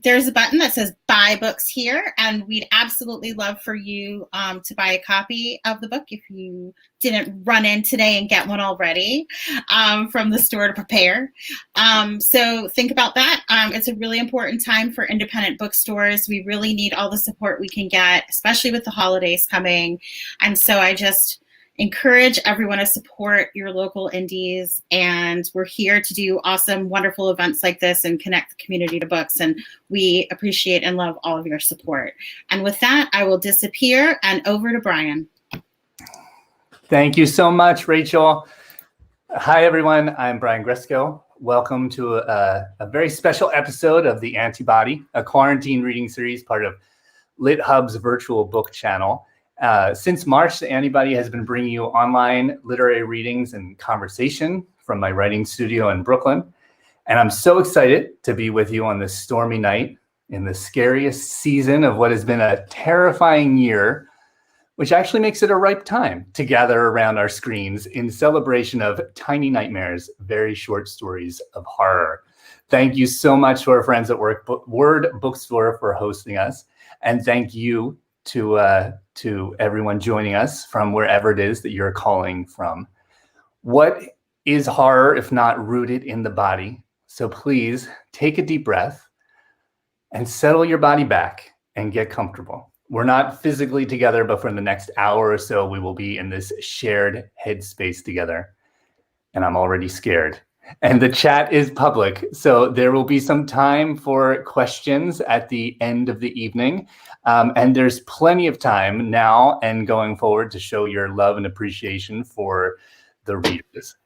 There's a button that says buy books here, and we'd absolutely love for you to buy a copy of the book if you didn't run in today and get one already from the store to prepare. So think about that. It's a really important time for independent bookstores. We really need all the support we can get, especially with the holidays coming. And so I just encourage everyone to support your local indies, and we're here to do awesome, wonderful events like this and connect the community to books, and we appreciate and love all of your support. And with that, I will disappear and over to Brian. Thank you so much, Rachel. Hi, everyone. I'm Brian Gresco. Welcome to a very special episode of The Antibody, a quarantine reading series, part of LitHub's virtual book channel. Since March, The Antibody has been bringing you online literary readings and conversation from my writing studio in Brooklyn. And I'm so excited to be with you on this stormy night in the scariest season of what has been a terrifying year, which actually makes it a ripe time to gather around our screens in celebration of Tiny Nightmares, very short stories of horror. Thank you so much to our friends at Word Bookstore for hosting us. And thank you to everyone joining us from wherever it is that you're calling from. What is horror if not rooted in the body? So please take a deep breath and settle your body back and get comfortable. We're not physically together, but for the next hour or so, we will be in this shared headspace together. And I'm already scared. And the chat is public, so there will be some time for questions at the end of the evening. And there's plenty of time now and going forward to show your love and appreciation for the readers.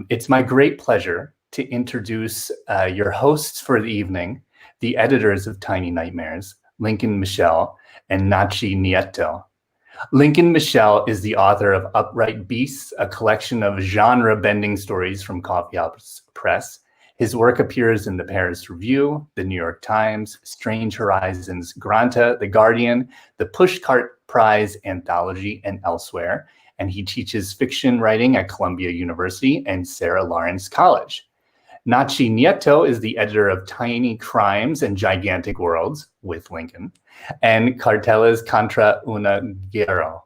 It's my great pleasure to introduce your hosts for the evening, the editors of Tiny Nightmares, Lincoln Michel and Nachi Nieto. Lincoln Michel is the author of Upright Beasts, a collection of genre-bending stories from Coffeehouse Press. His work appears in the Paris Review, the New York Times, Strange Horizons, Granta, The Guardian, the Pushcart Prize Anthology, and elsewhere. And he teaches fiction writing at Columbia University and Sarah Lawrence College. Nachi Nieto is the editor of Tiny Crimes and Gigantic Worlds with Lincoln, and Carteles contra una guerra.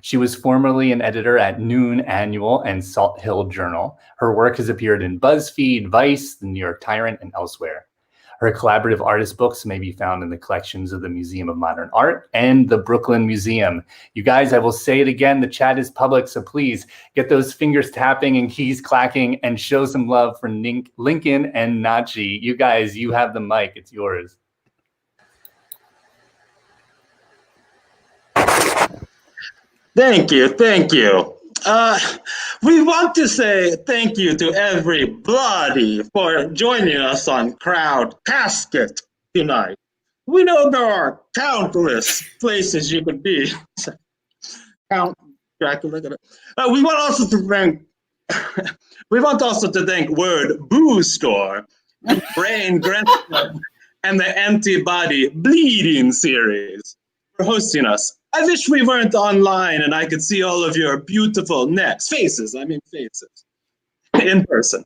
She was formerly an editor at Noon Annual and Salt Hill Journal. Her work has appeared in BuzzFeed, Vice, the New York Tyrant, and elsewhere. Her collaborative artist books may be found in the collections of the Museum of Modern Art and the Brooklyn Museum. You guys, I will say it again, the chat is public, so please get those fingers tapping and keys clacking and show some love for Lincoln and Nachi. You guys, you have the mic, it's yours. Thank you, thank you. We want to say thank you to everybody for joining us on Crowd Casket tonight. We know there are countless places you could be. Count Dracula. We want also to thank Word Bookstore, Brain Grandma, and the Antibody Bleeding series for hosting us. I wish we weren't online and I could see all of your beautiful faces, in person.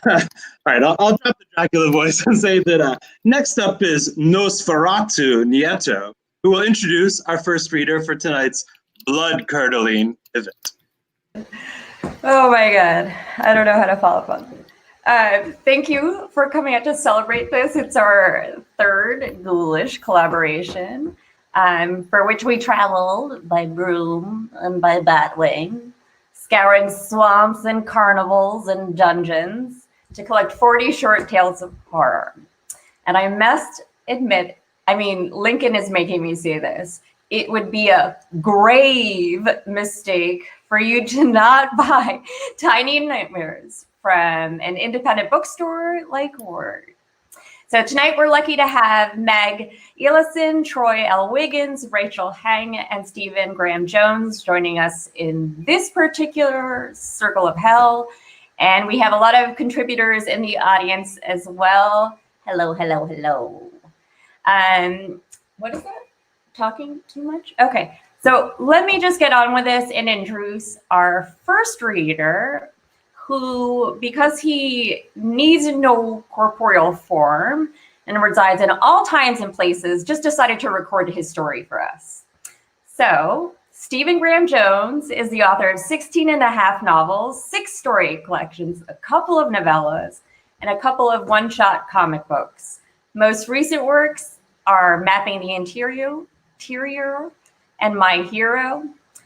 All right, I'll drop the Dracula voice and say that next up is Nosferatu Nieto, who will introduce our first reader for tonight's blood-curdling event. Oh my God, I don't know how to follow up on this. Thank you for coming out to celebrate this. It's our third ghoulish collaboration. For which we traveled by broom and by batwing, scouring swamps and carnivals and dungeons to collect 40 short tales of horror. And I must admit, Lincoln is making me say this, it would be a grave mistake for you to not buy Tiny Nightmares from an independent bookstore like Word. So tonight we're lucky to have Meg Ellison, Troy L. Wiggins, Rachel Heng, and Stephen Graham Jones joining us in this particular circle of hell. And we have a lot of contributors in the audience as well. Hello, hello, hello. What is that? Talking too much? Okay, so let me just get on with this and introduce our first reader, who, because he needs no corporeal form, and resides in all times and places, just decided to record his story for us. So, Stephen Graham Jones is the author of 16 and a half novels, 6 story collections, a couple of novellas, and a couple of one-shot comic books. Most recent works are Mapping the Interior and My Hero.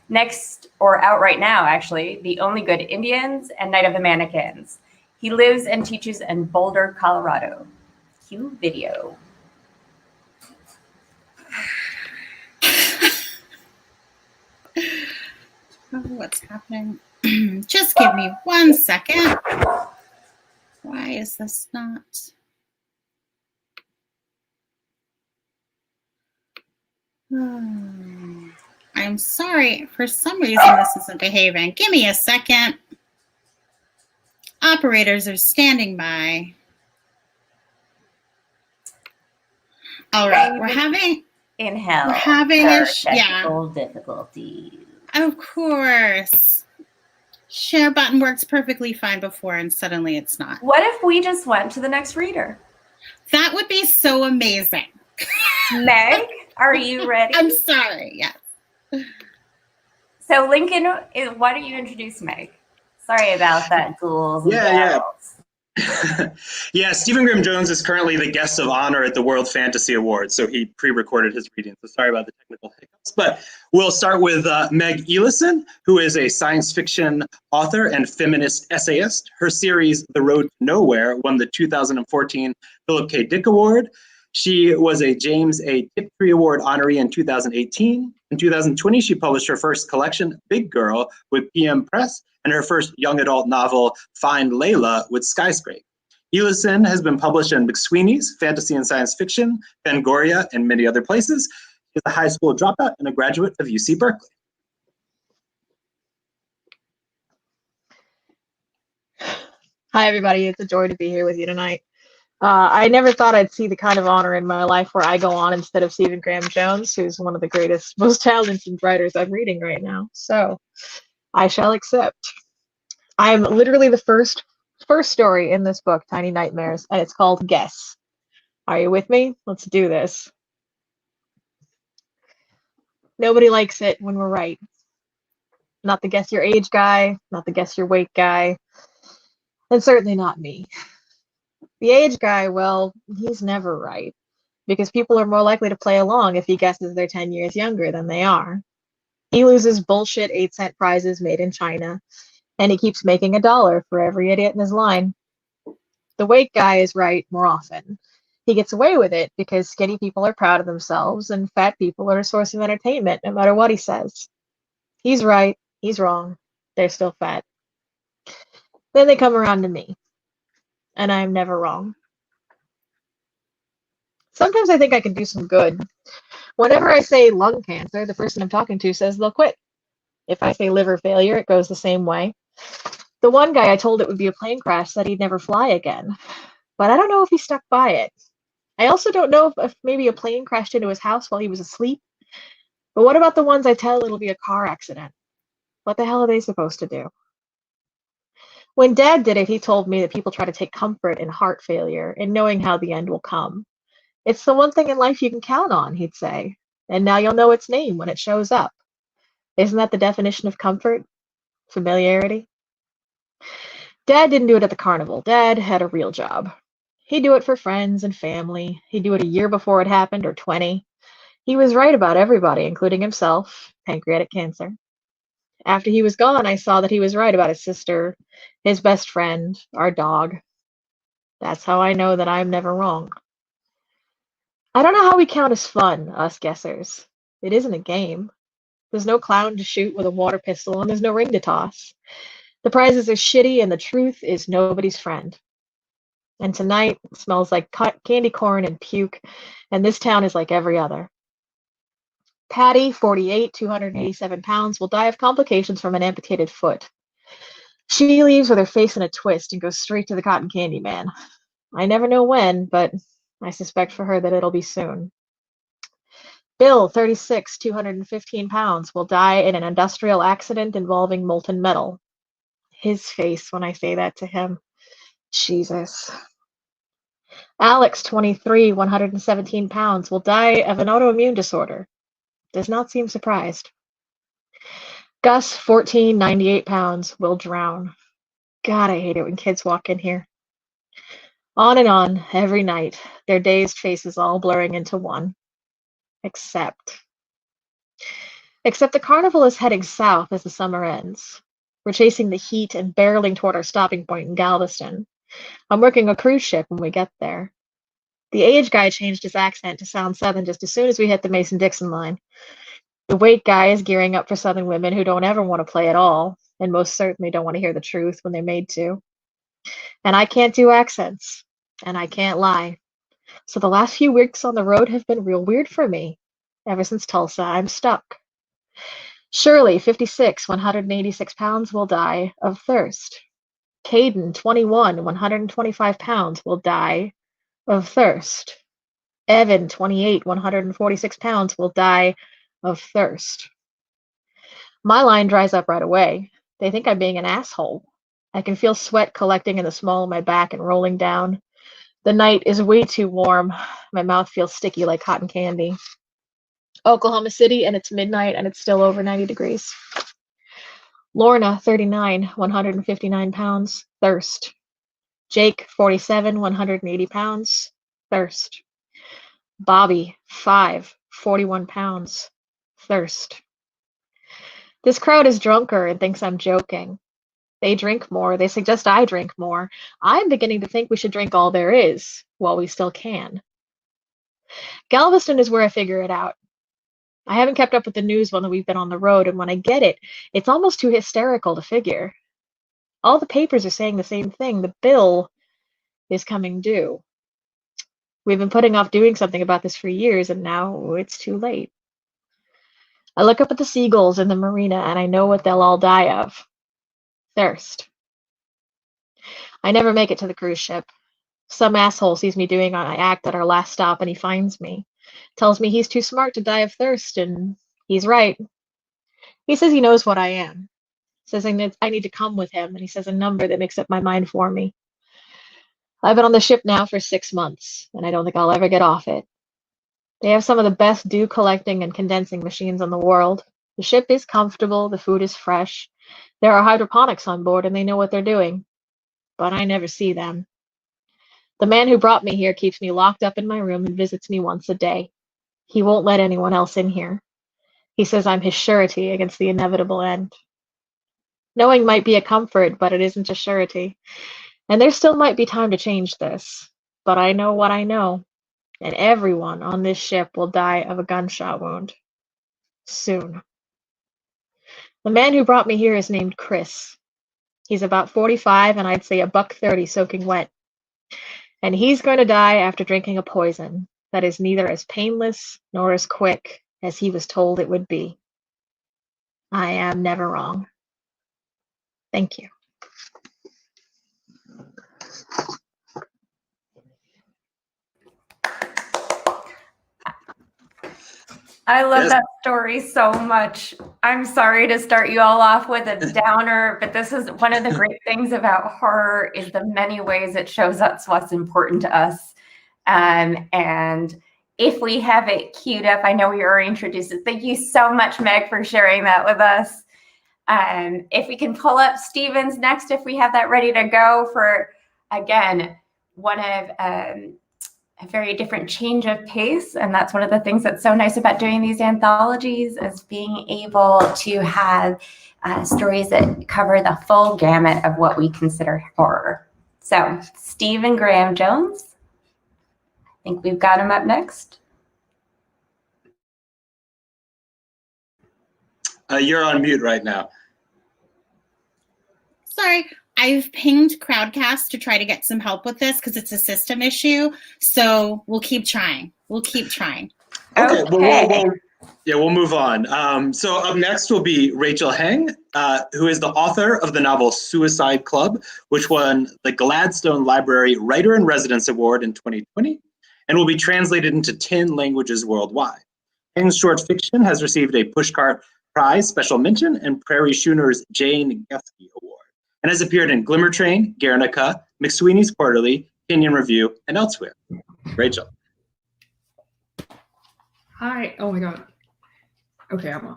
Next, or out right now, actually, The Only Good Indians and Night of the Mannequins. He lives and teaches in Boulder, Colorado. Cue video. Oh, what's happening? Just give me 1 second. Why is this not? I'm sorry. For some reason, this isn't behaving. Give me a second. Operators are standing by. All right, we're having technical difficulties. Of course. Share button works perfectly fine before, and suddenly it's not. What if we just went to the next reader? That would be so amazing. Meg, are you ready? I'm sorry. Yeah. So Lincoln, why don't you introduce Meg? Sorry about that, ghouls. Yeah. Yeah, Stephen Graham Jones is currently the guest of honor at the World Fantasy Awards, so he pre-recorded his reading. So sorry about the technical hiccups. But we'll start with Meg Ellison, who is a science fiction author and feminist essayist. Her series, The Road to Nowhere, won the 2014 Philip K. Dick Award. She was a James A. Tiptree Award honoree in 2018. In 2020, she published her first collection, Big Girl, with PM Press, and her first young adult novel, Find Layla, with Skyscrape. Elison has been published in McSweeney's, Fantasy and Science Fiction, Fangoria, and many other places. She's a high school dropout and a graduate of UC Berkeley. Hi, everybody. It's a joy to be here with you tonight. I never thought I'd see the kind of honor in my life where I go on instead of Stephen Graham Jones, who's one of the greatest, most talented writers I'm reading right now. So I shall accept. I'm literally the first story in this book, Tiny Nightmares, and it's called Guess. Are you with me? Let's do this. Nobody likes it when we're right. Not the guess your age guy, not the guess your weight guy, and certainly not me. The age guy, well, he's never right, because people are more likely to play along if he guesses they're 10 years younger than they are. He loses bullshit 8-cent prizes made in China, and he keeps making $1 for every idiot in his line. The weight guy is right more often. He gets away with it because skinny people are proud of themselves and fat people are a source of entertainment no matter what he says. He's right, he's wrong, they're still fat. Then they come around to me, and I'm never wrong. Sometimes I think I can do some good. Whenever I say lung cancer, the person I'm talking to says they'll quit. If I say liver failure, it goes the same way. The one guy I told it would be a plane crash said he'd never fly again, but I don't know if he stuck by it. I also don't know if maybe a plane crashed into his house while he was asleep. But what about the ones I tell it'll be a car accident? What the hell are they supposed to do? When Dad did it, he told me that people try to take comfort in heart failure and knowing how the end will come. It's the one thing in life you can count on, he'd say, and now you'll know its name when it shows up. Isn't that the definition of comfort? Familiarity? Dad didn't do it at the carnival. Dad had a real job. He'd do it for friends and family. He'd do it a year before it happened, or 20. He was right about everybody, including himself, pancreatic cancer. After he was gone, I saw that he was right about his sister, his best friend, our dog. That's how I know that I'm never wrong. I don't know how we count as fun, us guessers. It isn't a game. There's no clown to shoot with a water pistol, and there's no ring to toss. The prizes are shitty, and the truth is nobody's friend. And tonight smells like candy corn and puke, and this town is like every other. Patty, 48, 287 pounds, will die of complications from an amputated foot. She leaves with her face in a twist and goes straight to the cotton candy man. I never know when, but I suspect for her that it'll be soon. Bill, 36, 215 pounds, will die in an industrial accident involving molten metal. His face when I say that to him. Jesus. Alex, 23, 117 pounds, will die of an autoimmune disorder. Does not seem surprised. Gus, 14, 98 pounds, will drown. God, I hate it when kids walk in here. On and on, every night, their dazed faces all blurring into one. Except the carnival is heading south as the summer ends. We're chasing the heat and barreling toward our stopping point in Galveston. I'm working a cruise ship when we get there. The age guy changed his accent to sound Southern just as soon as we hit the Mason-Dixon line. The wait guy is gearing up for Southern women who don't ever want to play at all, and most certainly don't want to hear the truth when they're made to. And I can't do accents, and I can't lie. So the last few weeks on the road have been real weird for me. Ever since Tulsa, I'm stuck. Shirley, 56, 186 pounds, will die of thirst. Caden, 21, 125 pounds, will die of thirst. Evan, 28, 146 pounds, will die of thirst. My line dries up right away. They think I'm being an asshole. I can feel sweat collecting in the small of my back and rolling down. The night is way too warm. My mouth feels sticky like cotton candy. Oklahoma City, and it's midnight, and it's still over 90 degrees. Lorna, 39, 159 pounds, thirst. Jake, 47, 180 pounds, thirst. Bobby, 5, 41 pounds, thirst. This crowd is drunker and thinks I'm joking. They drink more. They suggest I drink more. I'm beginning to think we should drink all there is while we still can. Galveston is where I figure it out. I haven't kept up with the news while we've been on the road, and when I get it, it's almost too hysterical to figure. All the papers are saying the same thing. The bill is coming due. We've been putting off doing something about this for years, and now it's too late. I look up at the seagulls in the marina, and I know what they'll all die of. Thirst. I never make it to the cruise ship. Some asshole sees me doing an act at our last stop, and he finds me. Tells me he's too smart to die of thirst, and he's right. He says he knows what I am. Says I need to come with him, and he says a number that makes up my mind for me. I've been on the ship now for 6 months, and I don't think I'll ever get off it. They have some of the best dew collecting and condensing machines in the world. The ship is comfortable, the food is fresh. There are hydroponics on board, and they know what they're doing. But I never see them. The man who brought me here keeps me locked up in my room and visits me once a day. He won't let anyone else in here. He says I'm his surety against the inevitable end. Knowing might be a comfort, but it isn't a surety. And there still might be time to change this. But I know what I know. And everyone on this ship will die of a gunshot wound. Soon. The man who brought me here is named Chris. He's about 45, and I'd say $130 soaking wet. And he's going to die after drinking a poison that is neither as painless nor as quick as he was told it would be. I am never wrong. Thank you. I love that story so much. I'm sorry to start you all off with a downer, but this is one of the great things about horror is the many ways it shows us what's important to us. And if we have it queued up, I know we already introduced it. Thank you so much, Meg, for sharing that with us. If we can pull up Stevens next, if we have that ready to go for, again, one of a very different change of pace. And that's one of the things that's so nice about doing these anthologies is being able to have stories that cover the full gamut of what we consider horror. So Stephen Graham Jones, I think we've got him up next. You're on mute right now. Sorry. I've pinged Crowdcast to try to get some help with this because it's a system issue. So we'll keep trying. Okay. Okay. We'll move on. So up next will be Rachel Heng, who is the author of the novel Suicide Club, which won the Gladstone Library Writer-in-Residence Award in 2020 and will be translated into 10 languages worldwide. Heng's short fiction has received a Pushcart Prize Special Mention and Prairie Schooner's Jane Guskey Award, and has appeared in Glimmer Train, Guernica, McSweeney's Quarterly, Opinion Review, and elsewhere. Rachel. Hi. Oh my God. Okay, I'm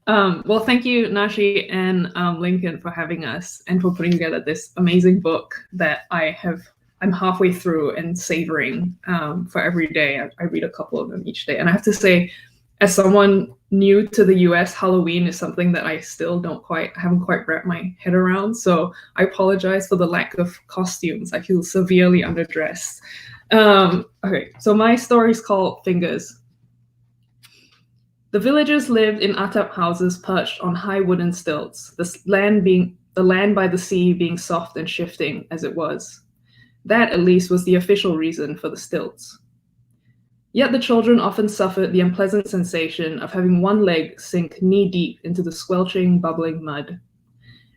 on. Well, thank you, Nachi and Lincoln, for having us and for putting together this amazing book that I'm halfway through and savoring for every day. I read a couple of them each day. And I have to say, as someone new to the US, Halloween is something that I still haven't quite wrapped my head around. So I apologize for the lack of costumes. I feel severely underdressed. Okay, so my story is called Fingers. The villagers lived in atap houses perched on high wooden stilts, the land by the sea being soft and shifting as it was. That, at least, was the official reason for the stilts. Yet the children often suffered the unpleasant sensation of having one leg sink knee-deep into the squelching, bubbling mud.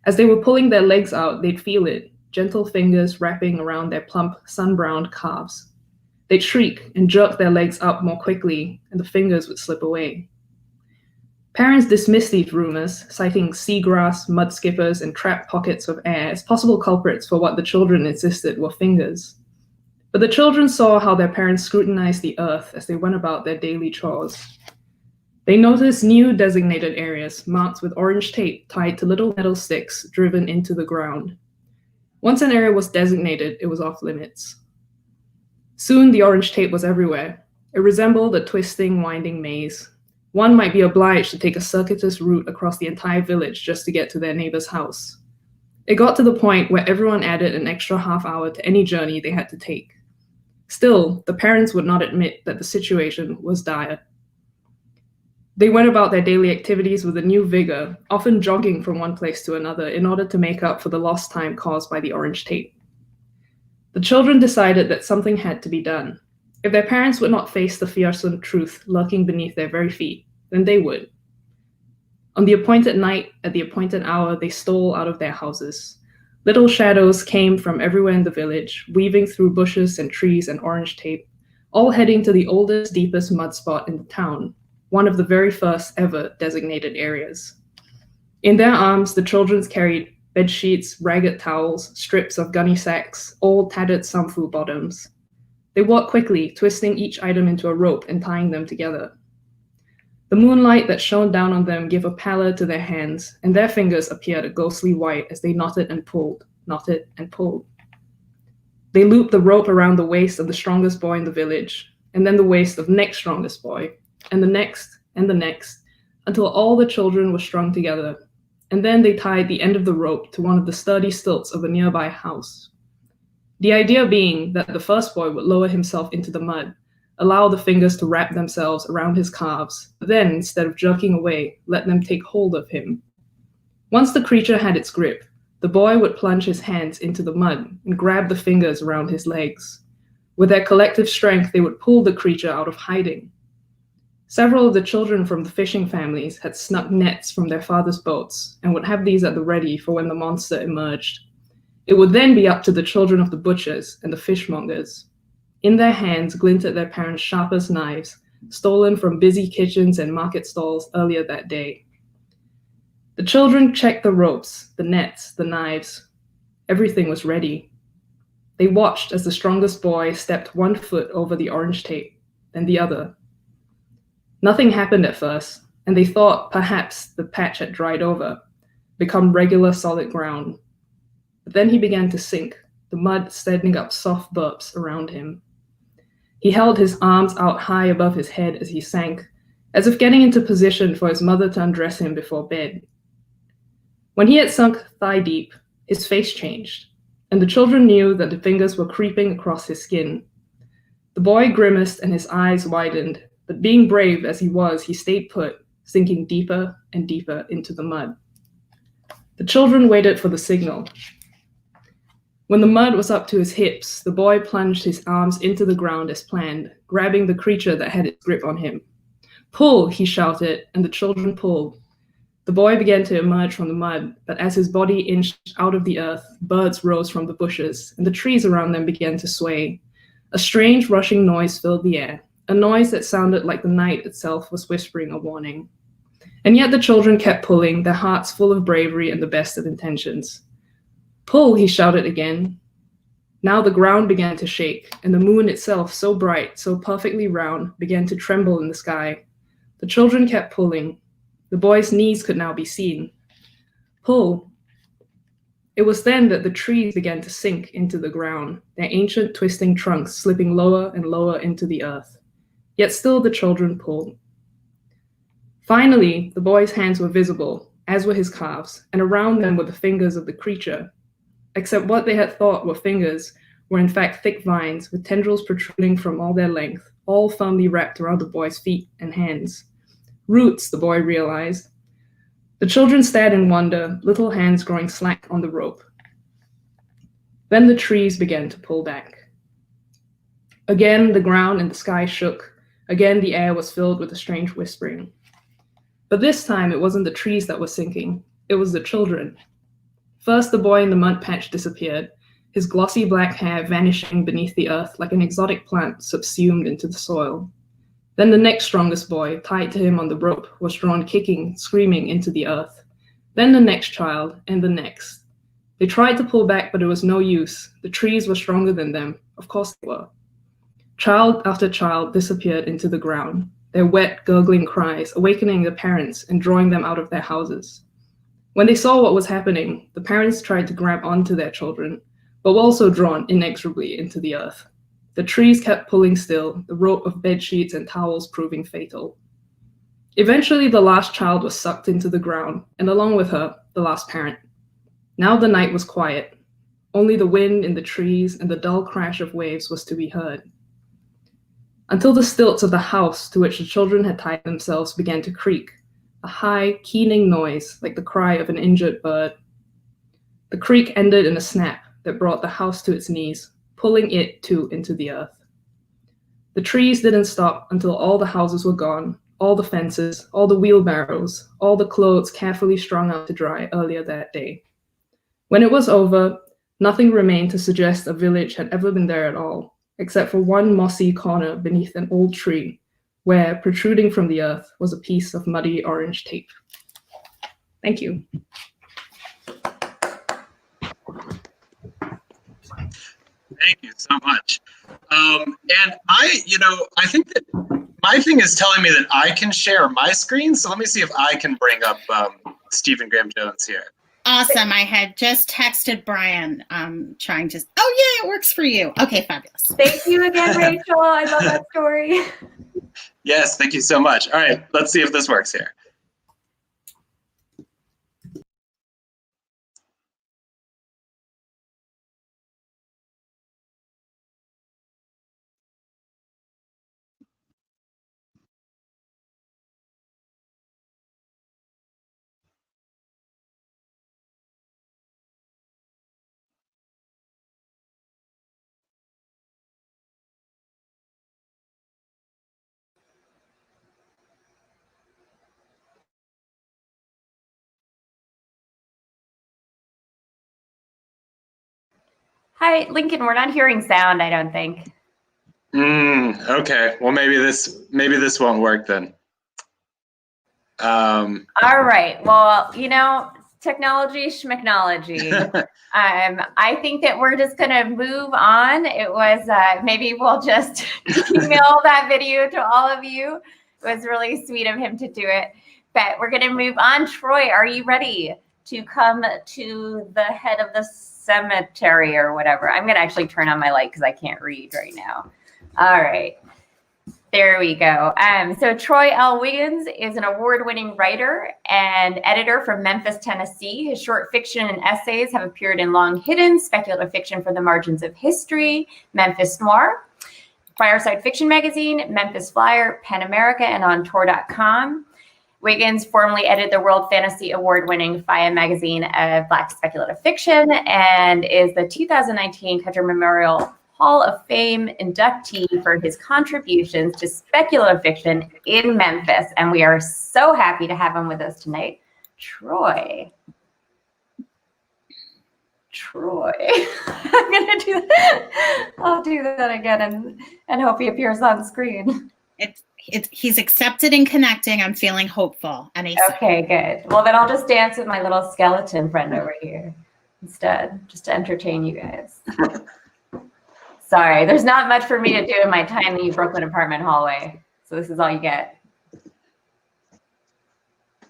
As they were pulling their legs out, they'd feel it, gentle fingers wrapping around their plump, sun-browned calves. They'd shriek and jerk their legs up more quickly, and the fingers would slip away. Parents dismissed these rumors, citing seagrass, mud skippers, and trapped pockets of air as possible culprits for what the children insisted were fingers. But the children saw how their parents scrutinized the earth as they went about their daily chores. They noticed new designated areas marked with orange tape tied to little metal sticks driven into the ground. Once an area was designated, it was off limits. Soon the orange tape was everywhere. It resembled a twisting, winding maze. One might be obliged to take a circuitous route across the entire village just to get to their neighbor's house. It got to the point where everyone added an extra half hour to any journey they had to take. Still, the parents would not admit that the situation was dire. They went about their daily activities with a new vigor, often jogging from one place to another in order to make up for the lost time caused by the orange tape. The children decided that something had to be done. If their parents would not face the fearsome truth lurking beneath their very feet, then they would. On the appointed night, at the appointed hour, they stole out of their houses. Little shadows came from everywhere in the village, weaving through bushes and trees and orange tape, all heading to the oldest, deepest mud spot in the town, one of the very first ever designated areas. In their arms, the children carried bed sheets, ragged towels, strips of gunny sacks, old tattered samfu bottoms. They walked quickly, twisting each item into a rope and tying them together. The moonlight that shone down on them gave a pallor to their hands, and their fingers appeared a ghostly white as they knotted and pulled, knotted and pulled. They looped the rope around the waist of the strongest boy in the village, and then the waist of the next strongest boy, and the next, until all the children were strung together, and then they tied the end of the rope to one of the sturdy stilts of a nearby house. The idea being that the first boy would lower himself into the mud, allow the fingers to wrap themselves around his calves, but then, instead of jerking away, let them take hold of him. Once the creature had its grip, the boy would plunge his hands into the mud and grab the fingers around his legs. With their collective strength, they would pull the creature out of hiding. Several of the children from the fishing families had snuck nets from their father's boats and would have these at the ready for when the monster emerged. It would then be up to the children of the butchers and the fishmongers. In their hands glinted their parents' sharpest knives, stolen from busy kitchens and market stalls earlier that day. The children checked the ropes, the nets, the knives. Everything was ready. They watched as the strongest boy stepped one foot over the orange tape, then the other. Nothing happened at first, and they thought perhaps the patch had dried over, become regular solid ground. But then he began to sink, the mud sending up soft burps around him. He held his arms out high above his head as he sank, as if getting into position for his mother to undress him before bed. When he had sunk thigh deep, his face changed, and the children knew that the fingers were creeping across his skin. The boy grimaced and his eyes widened, but being brave as he was, he stayed put, sinking deeper and deeper into the mud. The children waited for the signal. When the mud was up to his hips, the boy plunged his arms into the ground as planned, grabbing the creature that had its grip on him. "Pull!" he shouted, and the children pulled. The boy began to emerge from the mud, but as his body inched out of the earth, birds rose from the bushes, and the trees around them began to sway. A strange rushing noise filled the air, a noise that sounded like the night itself was whispering a warning. And yet the children kept pulling, their hearts full of bravery and the best of intentions. "Pull!" he shouted again. Now the ground began to shake, and the moon itself, so bright, so perfectly round, began to tremble in the sky. The children kept pulling. The boy's knees could now be seen. Pull. It was then that the trees began to sink into the ground, their ancient twisting trunks slipping lower and lower into the earth. Yet still the children pulled. Finally, the boy's hands were visible, as were his calves, and around them were the fingers of the creature. Except what they had thought were fingers were in fact thick vines with tendrils protruding from all their length, all firmly wrapped around the boy's feet and hands. Roots, the boy realized. The children stared in wonder, little hands growing slack on the rope. Then the trees began to pull back. Again, the ground and the sky shook. Again, the air was filled with a strange whispering. But this time, it wasn't the trees that were sinking. It was the children. First, the boy in the mud patch disappeared, his glossy black hair vanishing beneath the earth like an exotic plant subsumed into the soil. Then the next strongest boy, tied to him on the rope, was drawn kicking, screaming into the earth. Then the next child, and the next. They tried to pull back, but it was no use. The trees were stronger than them. Of course they were. Child after child disappeared into the ground, their wet, gurgling cries awakening the parents and drawing them out of their houses. When they saw what was happening, the parents tried to grab onto their children, but were also drawn inexorably into the earth. The trees kept pulling still, the rope of bed sheets and towels proving fatal. Eventually, the last child was sucked into the ground, and along with her, the last parent. Now the night was quiet. Only the wind in the trees and the dull crash of waves was to be heard. Until the stilts of the house to which the children had tied themselves began to creak, a high, keening noise like the cry of an injured bird. The creak ended in a snap that brought the house to its knees, pulling it too into the earth. The trees didn't stop until all the houses were gone, all the fences, all the wheelbarrows, all the clothes carefully strung out to dry earlier that day. When it was over, nothing remained to suggest a village had ever been there at all, except for one mossy corner beneath an old tree, where, protruding from the earth, was a piece of muddy orange tape. Thank you. Thank you so much. And I think that my thing is telling me that I can share my screen. So let me see if I can bring up Stephen Graham Jones here. Awesome. I had just texted Brian trying to, oh yeah, it works for you. Okay, fabulous. Thank you again, Rachel. I love that story. Yes, thank you so much. All right, let's see if this works here. Hi, Lincoln, we're not hearing sound, I don't think. Okay, well maybe this won't work then. All right, well, technology, schmechnology. I think that we're just gonna move on. It was, maybe we'll just email that video to all of you. It was really sweet of him to do it, but we're gonna move on. Troy, are you ready to come to the head of the cemetery or whatever? I'm gonna actually turn on my light because I can't read right now. All right. There we go. So Troy L. Wiggins is an award-winning writer and editor from Memphis, Tennessee. His short fiction and essays have appeared in Long Hidden, Speculative Fiction for the Margins of History, Memphis Noir, Fireside Fiction Magazine, Memphis Flyer, Pen America, and on tour.com. Wiggins formerly edited the World Fantasy Award-winning FIA magazine of Black Speculative Fiction and is the 2019 Kudger Memorial Hall of Fame inductee for his contributions to speculative fiction in Memphis. And we are so happy to have him with us tonight. Troy. I'm going to do that. I'll do that again and hope he appears on screen. He's accepted and connecting. I'm feeling hopeful. And okay, good. Well, then I'll just dance with my little skeleton friend over here instead, just to entertain you guys. Sorry, there's not much for me to do in my tiny Brooklyn apartment hallway. So this is all you get.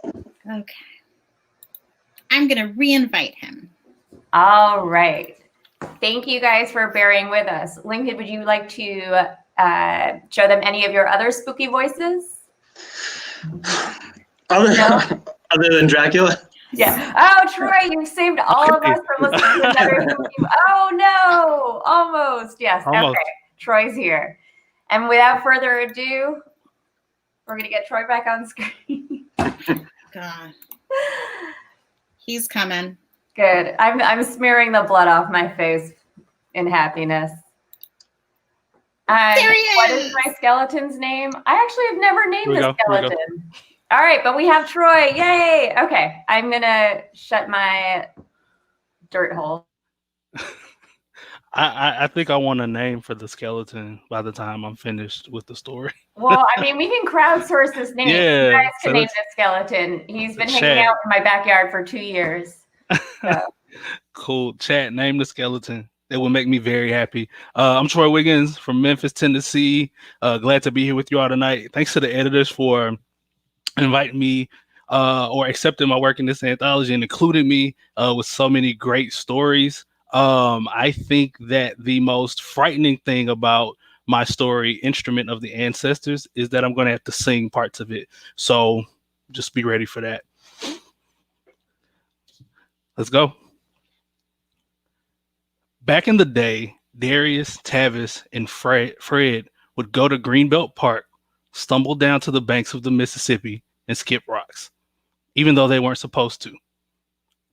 Okay. I'm going to re-invite him. All right. Thank you guys for bearing with us. Lincoln, would you like to show them any of your other spooky voices? Other than Dracula? Yeah. Oh, Troy, you've saved all of us from listening to another spooky. Oh, no. Almost. Yes. Almost. Okay. Troy's here. And without further ado, we're going to get Troy back on screen. God. He's coming. Good. I'm smearing the blood off my face in happiness. There he What is. is my skeleton's name? I actually have never named Here the we go, here we go. skeleton. All right, but we have Troy. Yay. Okay, I'm going to shut my dirt hole. I think I want a name for the skeleton by the time I'm finished with the story. Well, I mean, we can crowdsource this name. Yeah, You guys so can name let's- this skeleton. He's been Chat. hanging out in my backyard for 2 years. So. Cool. Chat, name the skeleton. It would make me very happy. I'm Troy Wiggins from Memphis, Tennessee. Glad to be here with you all tonight. Thanks to the editors for inviting me or accepting my work in this anthology and including me with so many great stories. I think that the most frightening thing about my story, Instrument of the Ancestors, is that I'm going to have to sing parts of it. So just be ready for that. Let's go. Back in the day, Darius, Tavis, and Fred would go to Greenbelt Park, stumble down to the banks of the Mississippi, and skip rocks, even though they weren't supposed to.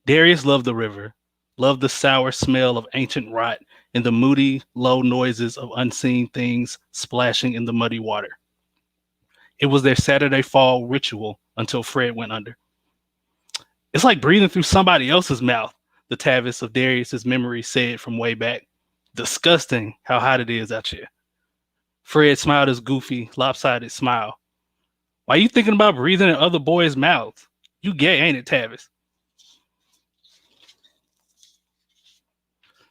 Darius loved the river, loved the sour smell of ancient rot and the moody, low noises of unseen things splashing in the muddy water. It was their Saturday fall ritual until Fred went under. It's like breathing through somebody else's mouth, the Tavis of Darius's memory said from way back. Disgusting how hot it is out here. Fred smiled his goofy, lopsided smile. Why you thinking about breathing in other boys' mouths? You gay, ain't it, Tavis?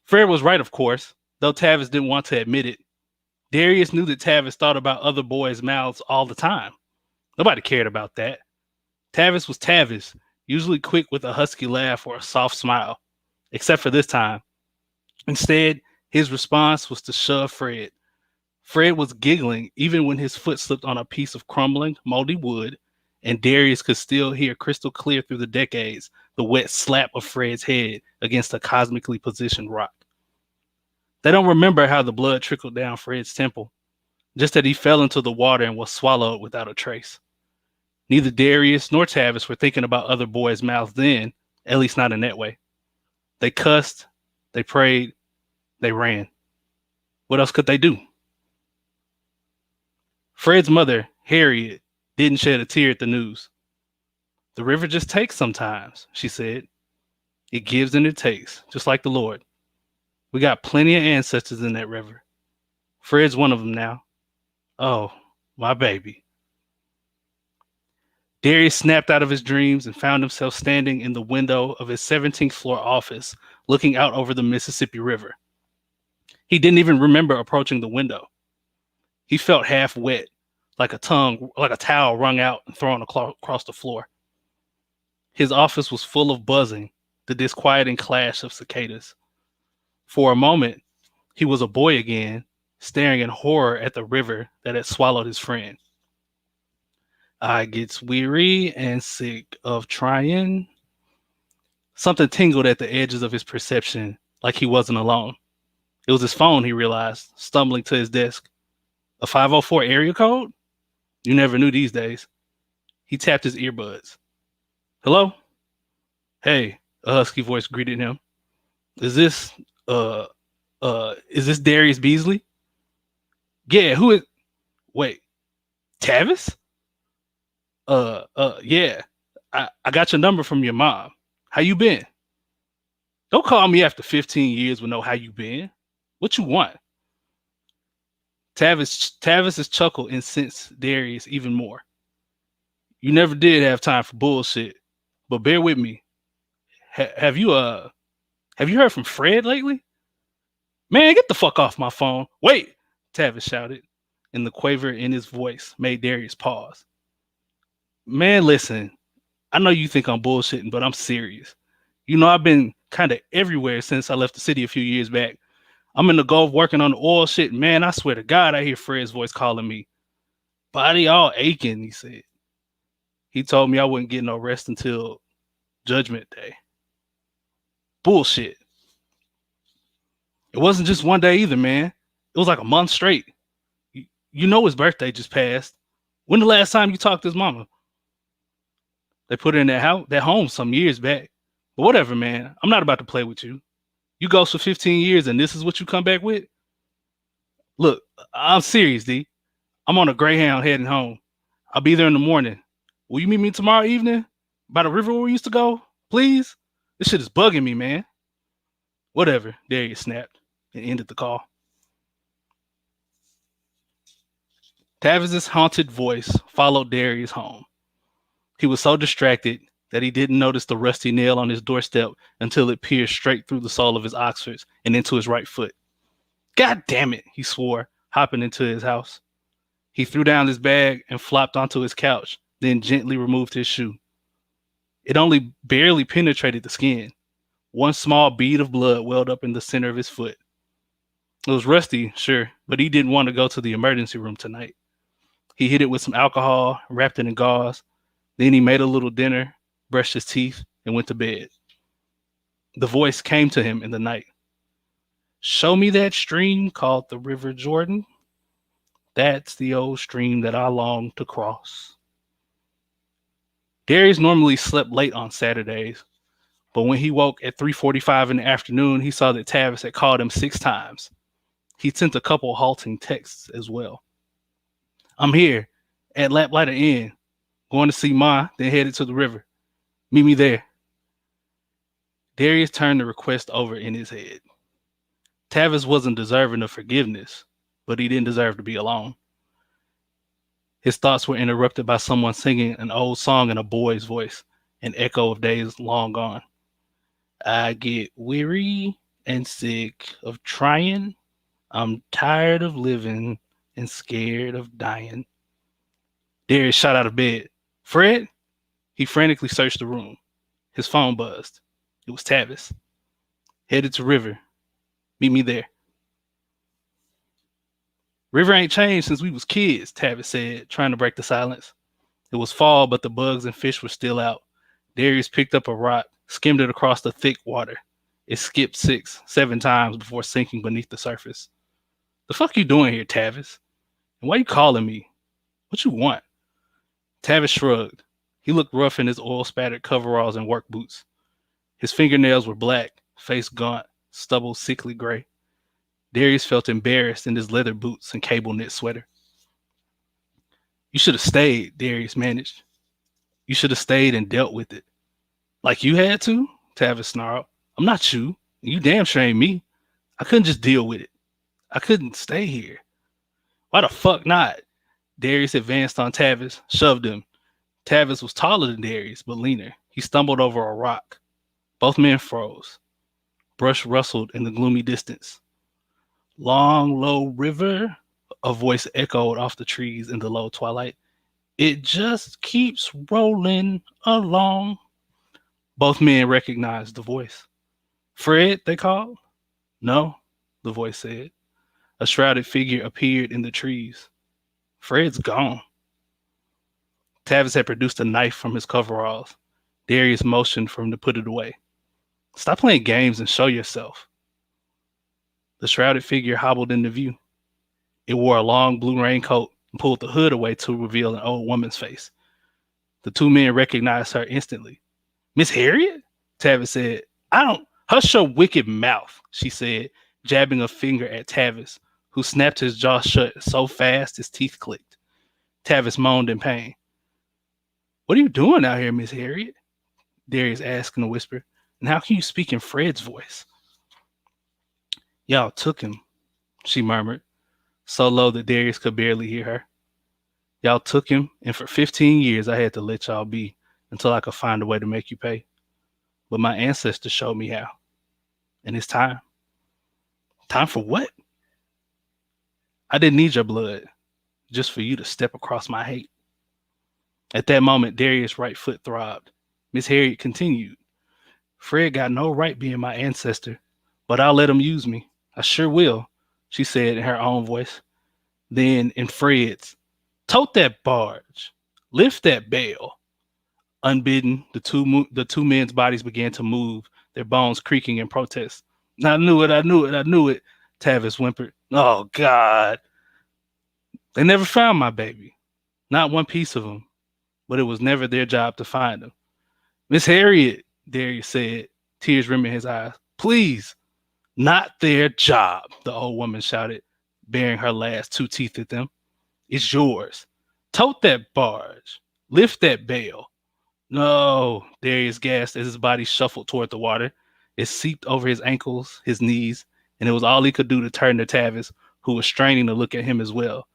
Fred was right, of course, though Tavis didn't want to admit it. Darius knew that Tavis thought about other boys' mouths all the time. Nobody cared about that. Tavis was Tavis, usually quick with a husky laugh or a soft smile, except for this time. Instead, his response was to shove Fred. Fred was giggling even when his foot slipped on a piece of crumbling, moldy wood, and Darius could still hear crystal clear through the decades the wet slap of Fred's head against a cosmically positioned rock. They don't remember how the blood trickled down Fred's temple, just that he fell into the water and was swallowed without a trace. Neither Darius nor Tavis were thinking about other boys' mouths then, at least not in that way. They cussed, they prayed, they ran. What else could they do? Fred's mother, Harriet, didn't shed a tear at the news. The river just takes sometimes, she said. It gives and it takes, just like the Lord. We got plenty of ancestors in that river. Fred's one of them now. Oh, my baby. Darius snapped out of his dreams and found himself standing in the window of his 17th floor office, looking out over the Mississippi River. He didn't even remember approaching the window. He felt half wet, like a towel wrung out and thrown across the floor. His office was full of buzzing, the disquieting clash of cicadas. For a moment, he was a boy again, staring in horror at the river that had swallowed his friend. I gets weary and sick of trying. Something tingled at the edges of his perception, like he wasn't alone. It was his phone, he realized, stumbling to his desk. A 504 area code? You never knew these days. He tapped his earbuds. Hello? Hey, a husky voice greeted him. Is this Darius Beasley? Yeah, who is? Wait, Tavis? Yeah. I got your number from your mom. How you been? Don't call me after 15 years with no how you been. What you want? Tavis's chuckle incensed Darius even more. You never did have time for bullshit, but bear with me. Have you heard from Fred lately? Man, get the fuck off my phone. Wait, Tavis shouted, and the quaver in his voice made Darius pause. Man, listen, I know you think I'm bullshitting, but I'm serious. You know, I've been kind of everywhere since I left the city a few years back. I'm in the Gulf working on the oil shit. Man, I swear to God, I hear Fred's voice calling me. Body all aching, he said. He told me I wouldn't get no rest until Judgment Day. Bullshit. It wasn't just one day either, man. It was like a month straight. You know his birthday just passed. When the last time you talked to his mama? They put her in that home some years back. But whatever, man. I'm not about to play with you. You ghost for 15 years and this is what you come back with? Look, I'm serious, D. I'm on a Greyhound heading home. I'll be there in the morning. Will you meet me tomorrow evening? By the river where we used to go? Please? This shit is bugging me, man. Whatever, Darius snapped and ended the call. Tavis's haunted voice followed Darius home. He was so distracted that he didn't notice the rusty nail on his doorstep until it pierced straight through the sole of his Oxfords and into his right foot. God damn it, he swore, hopping into his house. He threw down his bag and flopped onto his couch, then gently removed his shoe. It only barely penetrated the skin. One small bead of blood welled up in the center of his foot. It was rusty, sure, but he didn't want to go to the emergency room tonight. He hid it with some alcohol, wrapped it in gauze. Then he made a little dinner, brushed his teeth, and went to bed. The voice came to him in the night. Show me that stream called the River Jordan. That's the old stream that I long to cross. Darius normally slept late on Saturdays, but when he woke at 3:45 in the afternoon, he saw that Tavis had called him 6 times. He sent a couple halting texts as well. I'm here at Laplighter Inn, going to see Ma, then headed to the river. Meet me there. Darius turned the request over in his head. Tavis wasn't deserving of forgiveness, but he didn't deserve to be alone. His thoughts were interrupted by someone singing an old song in a boy's voice, an echo of days long gone. I get weary and sick of trying. I'm tired of living and scared of dying. Darius shot out of bed. Fred? He frantically searched the room. His phone buzzed. It was Tavis. Headed to river. Meet me there. River ain't changed since we was kids, Tavis said, trying to break the silence. It was fall, but the bugs and fish were still out. Darius picked up a rock, skimmed it across the thick water. It skipped 6, 7 times before sinking beneath the surface. The fuck you doing here, Tavis? And why you calling me? What you want? Tavis shrugged. He looked rough in his oil-spattered coveralls and work boots. His fingernails were black, face gaunt, stubble sickly gray. Darius felt embarrassed in his leather boots and cable knit sweater. You should have stayed, Darius managed. You should have stayed and dealt with it. Like you had to? Tavis snarled. I'm not you. You damn sure ain't me. I couldn't just deal with it. I couldn't stay here. Why the fuck not? Darius advanced on Tavis, shoved him. Tavis was taller than Darius, but leaner. He stumbled over a rock. Both men froze. Brush rustled in the gloomy distance. Long, low river, a voice echoed off the trees in the low twilight. It just keeps rolling along. Both men recognized the voice. Fred, they called? No, the voice said. A shrouded figure appeared in the trees. Fred's gone. Tavis had produced a knife from his coveralls. Darius motioned for him to put it away. Stop playing games and show yourself. The shrouded figure hobbled into view. It wore a long blue raincoat and pulled the hood away to reveal an old woman's face. The 2 men recognized her instantly. Miss Harriet? Tavis said. Hush your wicked mouth, she said, jabbing a finger at Tavis, who snapped his jaw shut so fast his teeth clicked. Tavis moaned in pain. What are you doing out here, Miss Harriet? Darius asked in a whisper. And how can you speak in Fred's voice? Y'all took him, she murmured, so low that Darius could barely hear her. Y'all took him, and for 15 years I had to let y'all be until I could find a way to make you pay. But my ancestors showed me how. And it's time. Time for what? I didn't need your blood just for you to step across my hate. At that moment, Darius' right foot throbbed. Miss Harriet continued. Fred got no right being my ancestor, but I'll let him use me. I sure will, she said in her own voice. Then in Fred's, tote that barge, lift that bale. Unbidden, the two men's bodies began to move, their bones creaking in protest. I knew it, Tavis whimpered. Oh, God. They never found my baby. Not one piece of him. But it was never their job to find him. Miss Harriet, Darius said, tears rimming his eyes. Please, not their job, the old woman shouted, baring her last 2 teeth at them. It's yours. Tote that barge. Lift that bale. No, Darius gasped as his body shuffled toward the water. It seeped over his ankles, his knees, and it was all he could do to turn to Tavis, who was straining to look at him as well.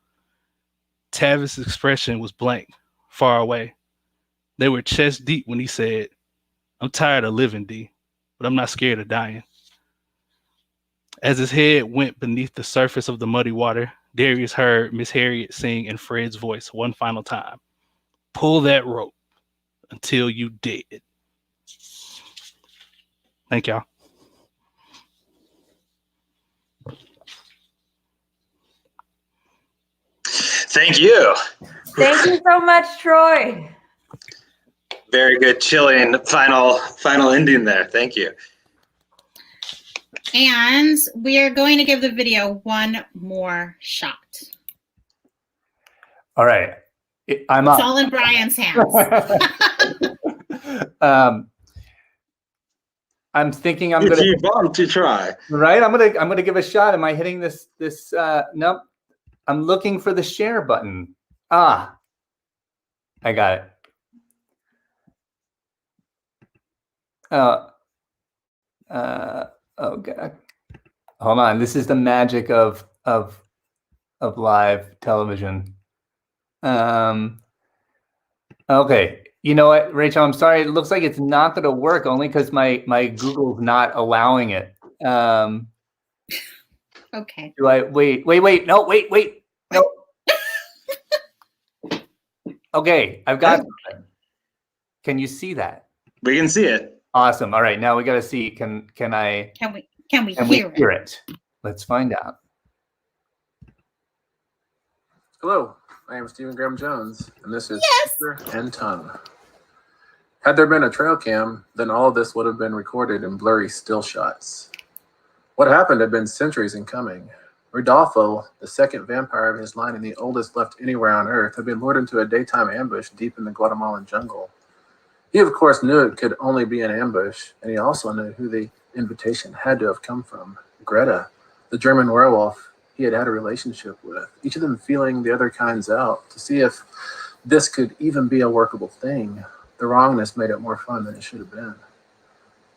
Tavis' expression was blank, far away. They were chest deep when he said, I'm tired of living, D, but I'm not scared of dying. As his head went beneath the surface of the muddy water, Darius heard Miss Harriet sing in Fred's voice one final time. Pull that rope until you dead. Thank y'all. Thank you. Thank you so much, Troy. Very good, chilling final ending there. Thank you. And we are going to give the video one more shot. All right. I'm up. It's all in Brian's hands. I'm thinking I'm If gonna. you want to try, Right. I'm gonna give a shot. Am I hitting this? Nope. I'm looking for the share button. Ah, I got it. Oh God. Hold on. This is the magic of live television. Okay. You know what, Rachel? I'm sorry. It looks like it's not going to work only because my Google's not allowing it. Okay. Do I wait? No, wait. No. Okay, I've got something. Can you see that? we can see it. Awesome. All right, now we got to see. Can we hear it? Let's find out. Hello, I am Stephen Graham Jones, and this is Yes. Finger and Tongue. Had there been a trail cam, then all of this would have been recorded in blurry still shots. What happened had been centuries in coming. Rodolfo, the second vampire of his line and the oldest left anywhere on Earth, had been lured into a daytime ambush deep in the Guatemalan jungle. He, of course, knew it could only be an ambush, and he also knew who the invitation had to have come from. Greta, the German werewolf he had a relationship with, each of them feeling the other kinds out to see if this could even be a workable thing. The wrongness made it more fun than it should have been.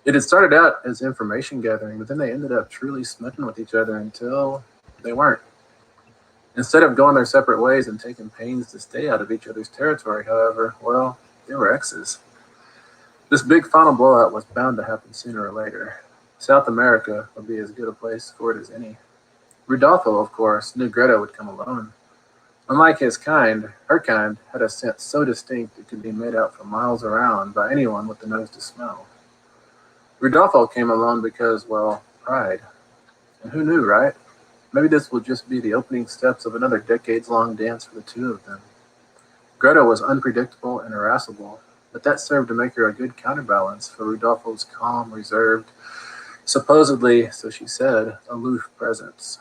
It had started out as information gathering, but then they ended up truly smitten with each other until they weren't. Instead of going their separate ways and taking pains to stay out of each other's territory, however, well, they were exes. This big final blowout was bound to happen sooner or later. South America would be as good a place for it as any. Rodolfo, of course, knew Greta would come alone. Unlike his kind, her kind had a scent so distinct it could be made out for miles around by anyone with the nose to smell. Rodolfo came alone because, well, pride. And who knew, right? Maybe this would just be the opening steps of another decades-long dance for the two of them. Greta was unpredictable and irascible, but that served to make her a good counterbalance for Rodolfo's calm, reserved, supposedly, so she said, aloof presence.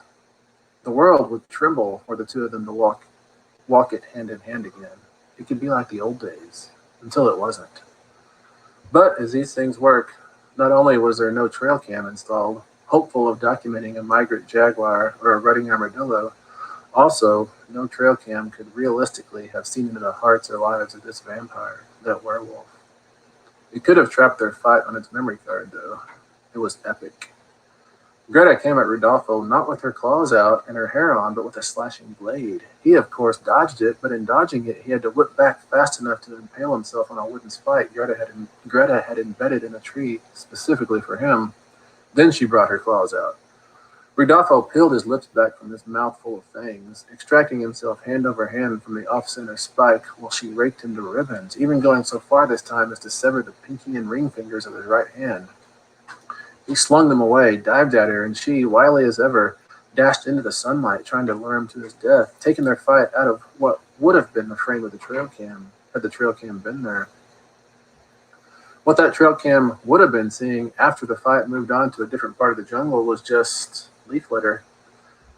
The world would tremble were the two of them to walk it hand in hand again. It could be like the old days, until it wasn't. But as these things work, not only was there no trail cam installed, hopeful of documenting a migrant jaguar or a rutting armadillo, also, no trail cam could realistically have seen into the hearts or lives of this vampire, that werewolf. It could have trapped their fight on its memory card, though. It was epic. Greta came at Rodolfo not with her claws out and her hair on, but with a slashing blade. He, of course, dodged it, but in dodging it, he had to whip back fast enough to impale himself on a wooden spike Greta had embedded in a tree specifically for him. Then she brought her claws out. Rudolfo peeled his lips back from his mouthful of fangs, extracting himself hand over hand from the off-center spike while she raked him to ribbons, even going so far this time as to sever the pinky and ring fingers of his right hand. He slung them away, dived at her, and she, wily as ever, dashed into the sunlight, trying to lure him to his death, taking their fight out of what would have been the frame of the trail cam, had the trail cam been there. What that trail cam would have been seeing after the fight moved on to a different part of the jungle was just leaf litter,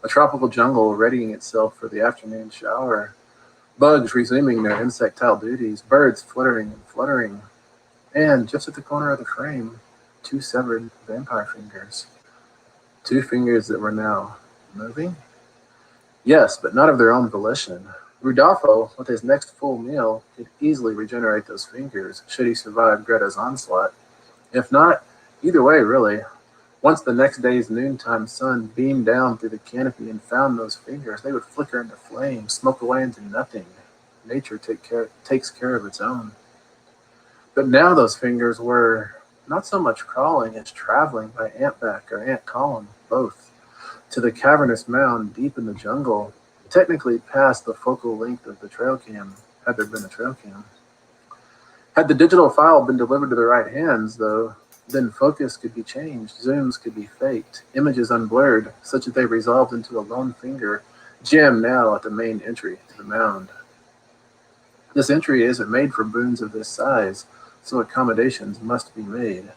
a tropical jungle readying itself for the afternoon shower, bugs resuming their insectile duties, birds flittering and fluttering, and just at the corner of the frame, 2 severed vampire fingers. 2 fingers that were now moving? Yes, but not of their own volition. Rudolfo, with his next full meal, could easily regenerate those fingers, should he survive Greta's onslaught. If not, either way, really. Once the next day's noontime sun beamed down through the canopy and found those fingers, they would flicker into flame, smoke away into nothing. Nature takes care of its own. But now those fingers were not so much crawling as traveling by ant-back or ant-column, both, to the cavernous mound deep in the jungle, technically past the focal length of the trail cam, had there been a trail cam. Had the digital file been delivered to the right hands, though, then focus could be changed, zooms could be faked, images unblurred, such that they resolved into a lone finger, jammed now at the main entry to the mound. This entry isn't made for boons of this size, so accommodations must be made.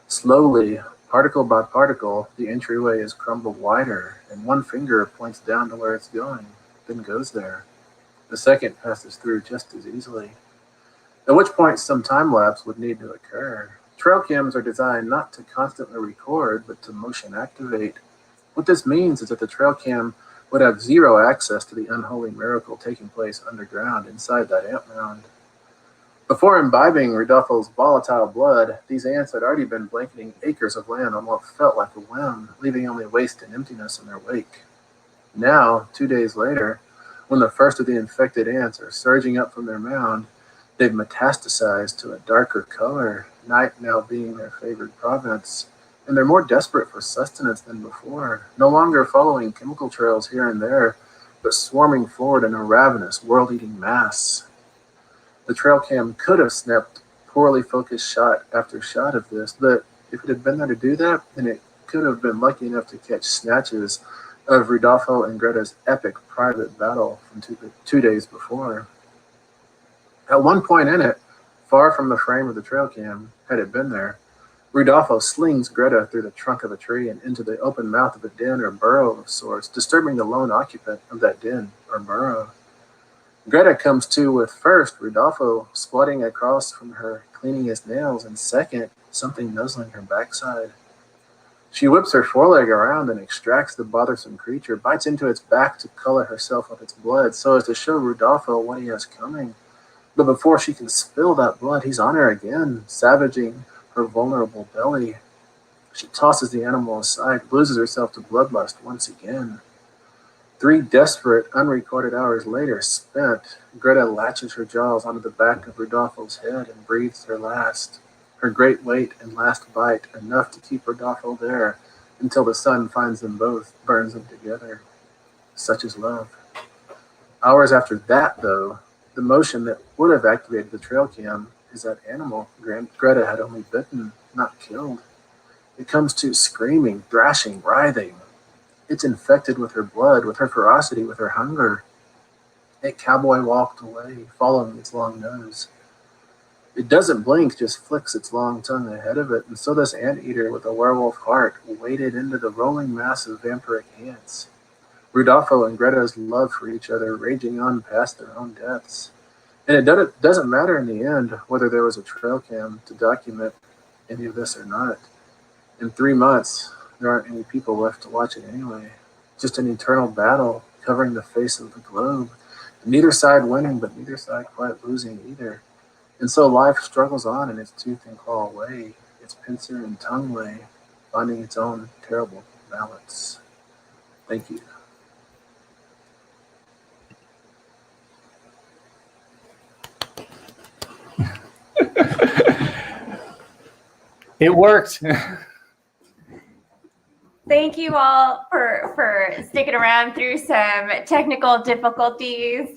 Slowly, particle by particle, the entryway is crumbled wider, and one finger points down to where it's going, then goes there. The second passes through just as easily. At which point some time lapse would need to occur. Trail cams are designed not to constantly record, but to motion activate. What this means is that the trail cam would have zero access to the unholy miracle taking place underground inside that ant mound. Before imbibing Rudolfo's volatile blood, these ants had already been blanketing acres of land on what felt like a whim, leaving only waste and emptiness in their wake. Now, 2 days later, when the first of the infected ants are surging up from their mound, they've metastasized to a darker color, night now being their favored province, and they're more desperate for sustenance than before, no longer following chemical trails here and there, but swarming forward in a ravenous, world-eating mass. The trail cam could have snapped poorly focused shot after shot of this, but if it had been there to do that, then it could have been lucky enough to catch snatches of Rudolfo and Greta's epic private battle from 2 days before. At one point in it, far from the frame of the trail cam, had it been there, Rudolfo slings Greta through the trunk of a tree and into the open mouth of a den or burrow of sorts, disturbing the lone occupant of that den or burrow. Greta comes to with first Rudolfo squatting across from her, cleaning his nails, and second, something nuzzling her backside. She whips her foreleg around and extracts the bothersome creature, bites into its back to color herself with its blood so as to show Rudolfo what he has coming. But before she can spill that blood, he's on her again, savaging her vulnerable belly. She tosses the animal aside, loses herself to bloodlust once again. 3 desperate, unrecorded hours later, spent, Greta latches her jaws onto the back of Rudolfo's head and breathes her last. Her great weight and last bite, enough to keep Rudolfo there until the sun finds them both, burns them together. Such is love. Hours after that, though, the motion that would have activated the trail cam is that animal Greta had only bitten, not killed. It comes to screaming, thrashing, writhing. It's infected with her blood, with her ferocity, with her hunger. It cowboy walked away, following its long nose. It doesn't blink, just flicks its long tongue ahead of it, and so this anteater with a werewolf heart waded into the rolling mass of vampiric ants. Rudolfo and Greta's love for each other raging on past their own deaths. And it doesn't matter in the end whether there was a trail cam to document any of this or not. In 3 months, there aren't any people left to watch it anyway. Just an eternal battle covering the face of the globe. Neither side winning, but neither side quite losing either. And so life struggles on in its tooth and claw way, its pincer and tongue way, finding its own terrible balance. Thank you. It worked. Thank you all for sticking around through some technical difficulties.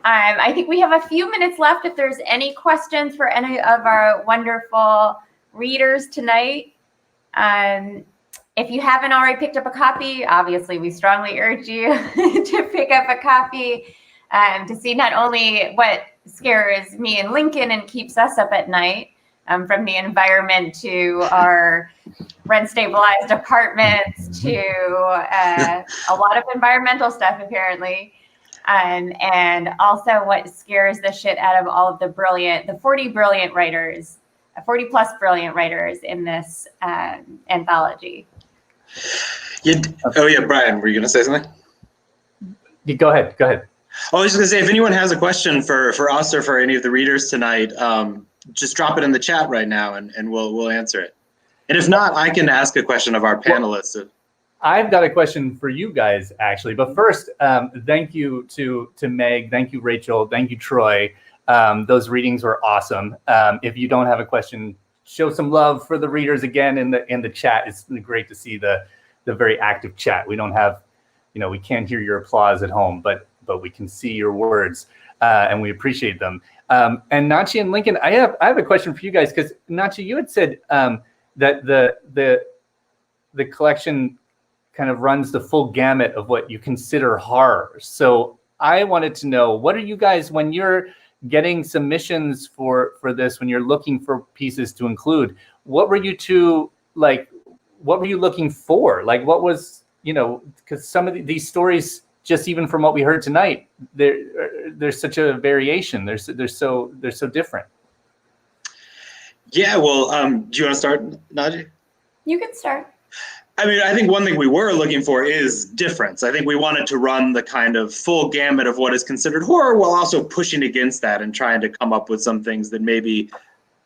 I think we have a few minutes left if there's any questions for any of our wonderful readers tonight. If you haven't already picked up a copy, obviously we strongly urge you to pick up a copy to see not only what scares me and Lincoln and keeps us up at night, from the environment to our rent-stabilized apartments to a lot of environmental stuff, apparently. And also what scares the shit out of all of the 40 brilliant writers, 40 plus brilliant writers in this anthology. Oh yeah, Brian, were you going to say something? Go ahead. I was just going to say, if anyone has a question for us or for any of the readers tonight, just drop it in the chat right now and we'll answer it. And if not, I can ask a question of our panelists. I've got a question for you guys, actually. But first, thank you to Meg. Thank you, Rachel. Thank you, Troy. Those readings were awesome. If you don't have a question, show some love for the readers again in the chat. It's great to see the very active chat. We don't have, we can't hear your applause at home, but we can see your words, and we appreciate them. And Nachi and Lincoln, I have a question for you guys, because Nachi, you had said that the collection kind of runs the full gamut of what you consider horror. So I wanted to know, what are you guys, when you're getting submissions for this, when you're looking for pieces to include, what were you looking for? Like, what was, because some of these stories, just even from what we heard tonight, there's such a variation. They're so different. Yeah, well, do you want to start, Nachi? You can start. I mean, I think one thing we were looking for is difference. I think we wanted to run the kind of full gamut of what is considered horror while also pushing against that and trying to come up with some things that maybe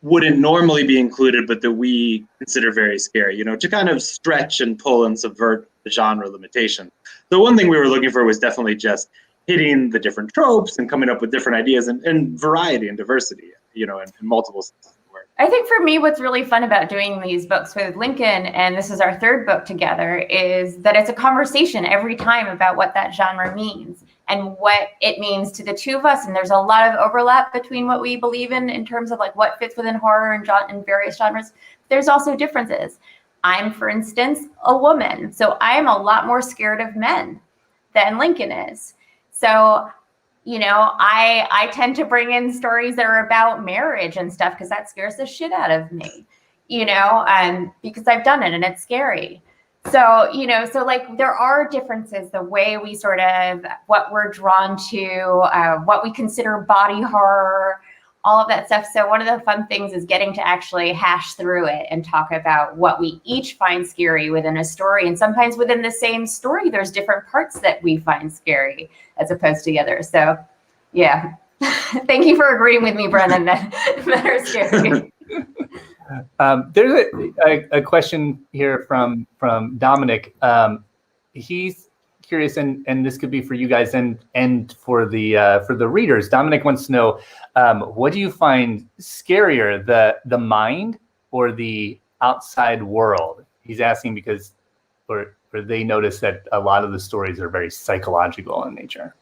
wouldn't normally be included, but that we consider very scary, to kind of stretch and pull and subvert the genre limitation. So one thing we were looking for was definitely just hitting the different tropes and coming up with different ideas and variety and diversity, in multiple senses. I think for me, what's really fun about doing these books with Lincoln, and this is our third book together, is that it's a conversation every time about what that genre means and what it means to the two of us. And there's a lot of overlap between what we believe in terms of like what fits within horror and various genres. There's also differences. I'm, for instance, a woman, so I'm a lot more scared of men than Lincoln is. So I tend to bring in stories that are about marriage and stuff because that scares the shit out of me, and because I've done it and it's scary. So, so like there are differences, the way we sort of, what we're drawn to, what we consider body horror, all of that stuff. So one of the fun things is getting to actually hash through it and talk about what we each find scary within a story. And sometimes within the same story, there's different parts that we find scary as opposed to the others. So yeah, thank you for agreeing with me, Brennan, that are scary. There's a question here from Dominic. He's curious, and this could be for you guys and for the readers. Dominic wants to know, what do you find scarier, the mind or the outside world? He's asking because or they notice that a lot of the stories are very psychological in nature.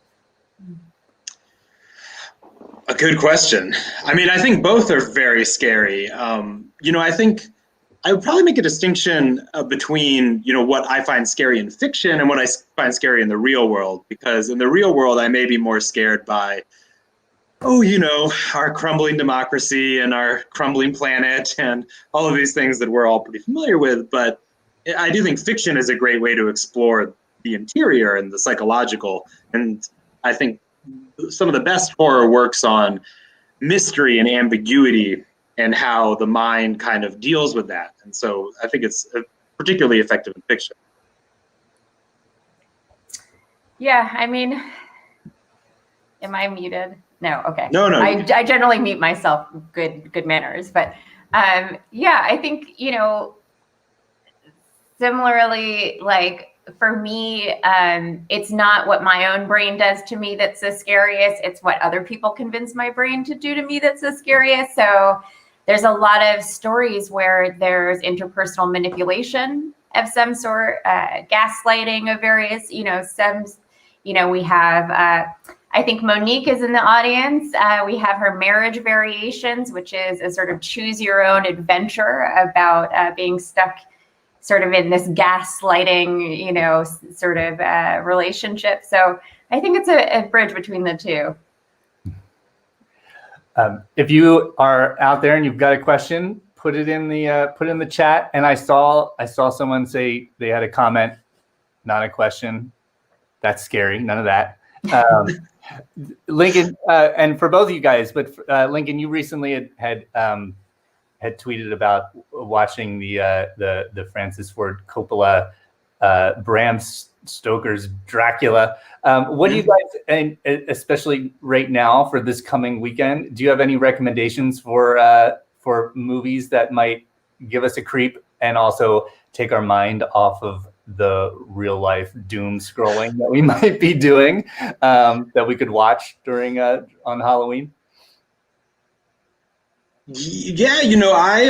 A good question. I mean, I think both are very scary. I think I would probably make a distinction between, what I find scary in fiction and what I find scary in the real world, because in the real world, I may be more scared by, our crumbling democracy and our crumbling planet and all of these things that we're all pretty familiar with. But I do think fiction is a great way to explore the interior and the psychological. And I think some of the best horror works on mystery and ambiguity and how the mind kind of deals with that. And so I think it's particularly effective in fiction. Yeah, I mean, am I muted? No, okay. No. I generally mute myself, good manners. But yeah, I think, similarly, like for me, it's not what my own brain does to me that's the scariest. It's what other people convince my brain to do to me that's the scariest. So there's a lot of stories where there's interpersonal manipulation of some sort, gaslighting of various, we have, I think Monique is in the audience. We have her marriage variations, which is a sort of choose your own adventure about being stuck sort of in this gaslighting, sort of relationship. So I think it's a bridge between the two. If you are out there and you've got a question, put it in the chat. And I saw someone say they had a comment, not a question. That's scary. None of that. Lincoln, and for both of you guys, but Lincoln, you recently had tweeted about watching the Francis Ford Coppola, Bram Stoker's Dracula. What do you guys, and especially right now for this coming weekend, do you have any recommendations for movies that might give us a creep and also take our mind off of the real life doom scrolling that we might be doing, that we could watch during on Halloween? Yeah, I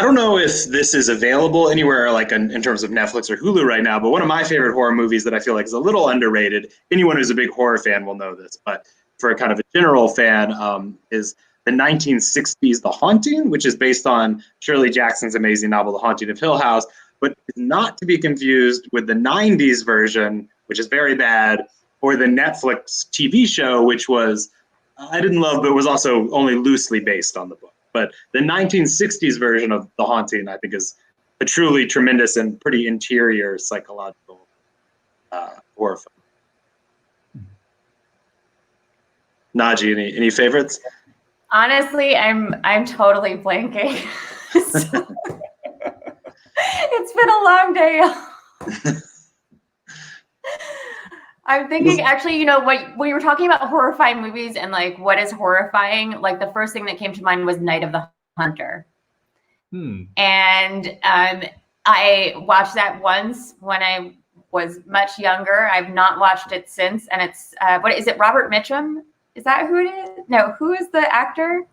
don't know if this is available anywhere like in terms of Netflix or Hulu right now, but one of my favorite horror movies that I feel like is a little underrated, anyone who's a big horror fan will know this, but for a kind of a general fan, is the 1960s The Haunting, which is based on Shirley Jackson's amazing novel The Haunting of Hill House, but not to be confused with the 90s version, which is very bad, or the Netflix TV show, which was, I didn't love, but was also only loosely based on the book. But the 1960s version of The Haunting, I think, is a truly tremendous and pretty interior psychological horror film. Nachi, any favorites? Honestly, I'm totally blanking. It's been a long day. I'm thinking, actually, when you were talking about horrifying movies and like what is horrifying, like the first thing that came to mind was Night of the Hunter. And I watched that once when I was much younger. I've not watched it since. And it's, what is it, Robert Mitchum? Is that who it is? No, who is the actor?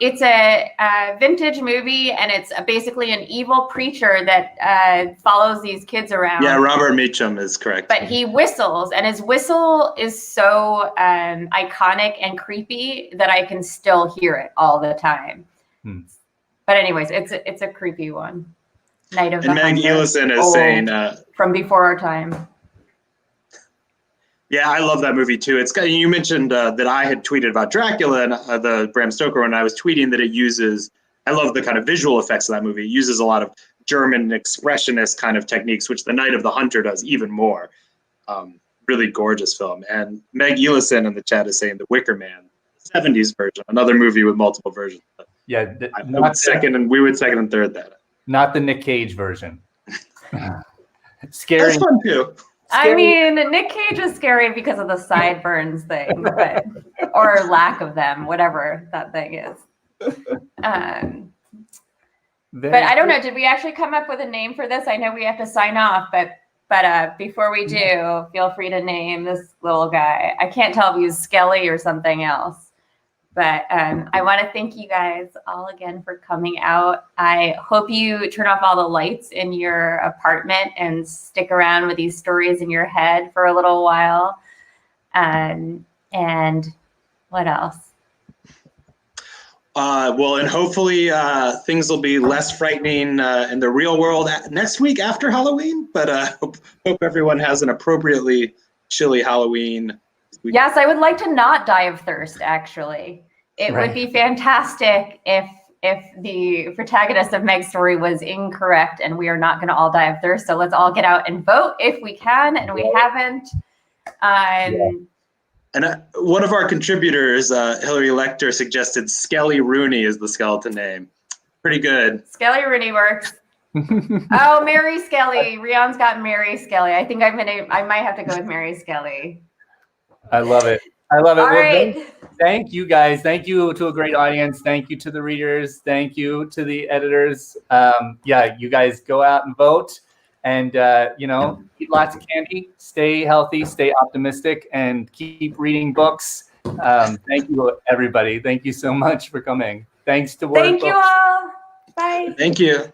It's a vintage movie, and it's basically an evil preacher that follows these kids around. Yeah, Robert Mitchum is correct. But he whistles, and his whistle is so iconic and creepy that I can still hear it all the time. But anyways, it's a creepy one. Night of the Hunter. And Meg Ellison is saying from before our time. Yeah, I love that movie too. You mentioned that I had tweeted about Dracula and the Bram Stoker, and I was tweeting that it uses, I love the kind of visual effects of that movie. It uses a lot of German expressionist kind of techniques, which The Night of the Hunter does even more. Really gorgeous film. And Meg Ellison in the chat is saying The Wicker Man, the 70s version, another movie with multiple versions. But yeah, we would second and third that. Not the Nick Cage version. Scary. That's fun too. Scary. I mean, Nick Cage is scary because of the sideburns thing, but, or lack of them, whatever that thing is. But I don't know. Did we actually come up with a name for this? I know we have to sign off, but before we do, feel free to name this little guy. I can't tell if he's Skelly or something else. But I want to thank you guys all again for coming out. I hope you turn off all the lights in your apartment and stick around with these stories in your head for a little while. And what else? Well, and hopefully things will be less frightening in the real world next week after Halloween. But hope everyone has an appropriately chilly Halloween. Yes, I would like to not die of thirst, actually. It would be fantastic if the protagonist of Meg's story was incorrect and we are not going to all die of thirst. So let's all get out and vote if we can, and we haven't. And one of our contributors, Hillary Lecter, suggested Skelly Rooney is the skeleton name. Pretty good. Skelly Rooney works. Oh, Mary Skelly. Rion's got Mary Skelly. I think I might have to go with Mary Skelly. I love it. I love it. All well, right. Thank you guys. Thank you to a great audience. Thank you to the readers. Thank you to the editors. Yeah, you guys go out and vote, and eat lots of candy, stay healthy, stay optimistic, and keep reading books. Thank you, everybody. Thank you so much for coming. Thanks to Word Thank Books. you all. Bye. Thank you.